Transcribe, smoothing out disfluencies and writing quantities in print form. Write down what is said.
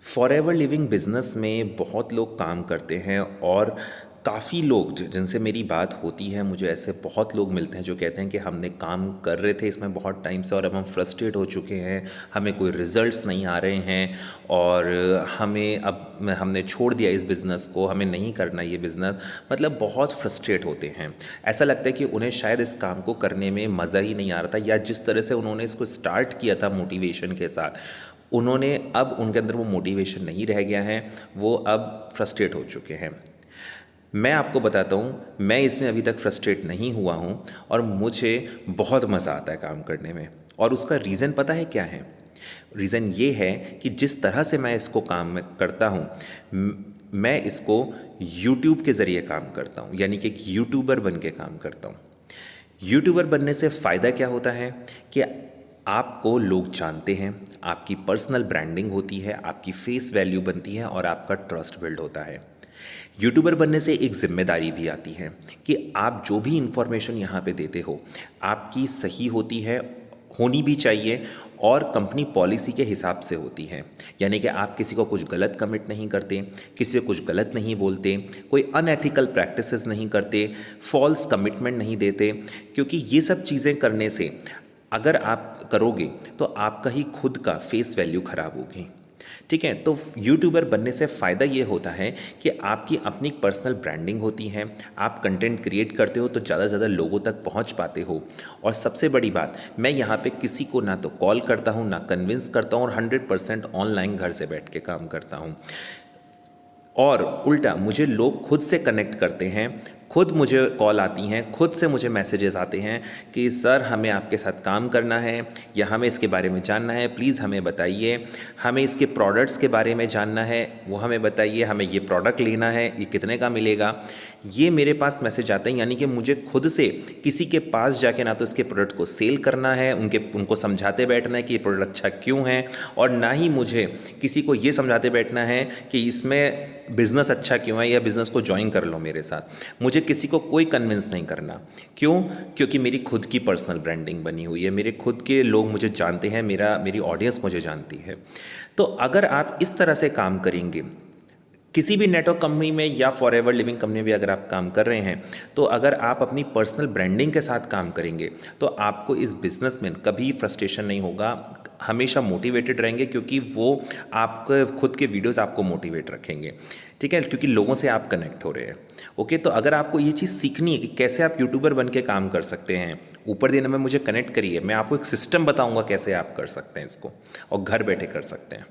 Forever living business में बहुत लोग काम करते हैं और काफ़ी लोग जिनसे मेरी बात होती है, मुझे ऐसे बहुत लोग मिलते हैं जो कहते हैं कि हमने काम कर रहे थे इसमें बहुत टाइम से और अब हम फ्रस्ट्रेट हो चुके हैं, हमें कोई रिजल्ट्स नहीं आ रहे हैं और हमने छोड़ दिया इस बिज़नेस को, हमें नहीं करना ये बिज़नेस। मतलब बहुत फ्रस्ट्रेट होते हैं। ऐसा लगता है कि उन्हें शायद इस काम को करने में मज़ा ही नहीं आ रहा था, या जिस तरह से उन्होंने इसको स्टार्ट किया था मोटिवेशन के साथ, उन्होंने अब उनके अंदर वो मोटिवेशन नहीं रह गया है, वो अब फ्रस्ट्रेट हो चुके हैं। मैं आपको बताता हूँ, मैं इसमें अभी तक फ्रस्ट्रेट नहीं हुआ हूँ और मुझे बहुत मज़ा आता है काम करने में। और उसका रीज़न पता है क्या है? रीज़न ये है कि जिस तरह से मैं इसको काम में करता हूँ, मैं इसको यूट्यूब के ज़रिए काम करता हूँ, यानी कि एक यूट्यूबर बन के काम करता हूँ। यूट्यूबर बनने से फ़ायदा क्या होता है कि आपको लोग जानते हैं, आपकी पर्सनल ब्रांडिंग होती है, आपकी फेस वैल्यू बनती है और आपका ट्रस्ट बिल्ड होता है। यूट्यूबर बनने से एक जिम्मेदारी भी आती है कि आप जो भी इंफॉर्मेशन यहाँ पे देते हो, आपकी सही होती है, होनी भी चाहिए और कंपनी पॉलिसी के हिसाब से होती है। यानी कि आप किसी को कुछ गलत कमिट नहीं करते, किसी को कुछ गलत नहीं बोलते, कोई अनएथिकल प्रैक्टिसेस नहीं करते, फॉल्स कमिटमेंट नहीं देते, क्योंकि ये सब चीज़ें करने से अगर आप करोगे तो आपका ही खुद का फेस वैल्यू ख़राब होगी। ठीक है, तो यूट्यूबर बनने से फ़ायदा ये होता है कि आपकी अपनी पर्सनल ब्रांडिंग होती है, आप कंटेंट क्रिएट करते हो तो ज़्यादा से ज़्यादा लोगों तक पहुंच पाते हो। और सबसे बड़ी बात, मैं यहाँ पे किसी को ना तो कॉल करता हूँ, ना कन्विंस करता हूँ और 100% ऑनलाइन घर से बैठ के काम करता हूँ। और उल्टा मुझे लोग खुद से कनेक्ट करते हैं, खुद मुझे कॉल आती हैं, खुद से मुझे मैसेजेस आते हैं कि सर हमें आपके साथ काम करना है या हमें इसके बारे में जानना है, प्लीज़ हमें बताइए, हमें इसके प्रोडक्ट्स के बारे में जानना है, वो हमें बताइए, हमें ये प्रोडक्ट लेना है, ये कितने का मिलेगा। ये मेरे पास मैसेज आते हैं, यानी कि मुझे खुद से किसी के पास जाके ना तो इसके प्रोडक्ट को सेल करना है, उनको समझाते बैठना है कि ये प्रोडक्ट अच्छा क्यों है, और ना ही मुझे किसी को ये समझाते बैठना है कि इसमें बिज़नेस अच्छा क्यों है या बिज़नेस को ज्वाइन कर लो मेरे साथ। मुझे किसी को कोई कन्विंस नहीं करना। क्यों? क्योंकि मेरी खुद की पर्सनल ब्रांडिंग बनी हुई है, मेरे खुद के लोग मुझे जानते हैं, मेरी ऑडियंस मुझे जानती है। तो अगर आप इस तरह से काम करेंगे, किसी भी नेटवर्क कंपनी में या फॉरएवर लिविंग कंपनी में अगर आप काम कर रहे हैं, तो अगर आप अपनी पर्सनल ब्रांडिंग के साथ काम करेंगे तो आपको इस बिज़नेस में कभी फ्रस्ट्रेशन नहीं होगा, हमेशा मोटिवेटेड रहेंगे, क्योंकि वो आपके खुद के वीडियोस आपको मोटिवेट रखेंगे। ठीक है, क्योंकि लोगों से आप कनेक्ट हो रहे हैं। ओके, तो अगर आपको ये चीज़ सीखनी है कि कैसे आप यूट्यूबर बन के काम कर सकते हैं, ऊपर दिन में मुझे कनेक्ट करिए, मैं आपको एक सिस्टम बताऊँगा कैसे आप कर सकते हैं इसको और घर बैठे कर सकते हैं।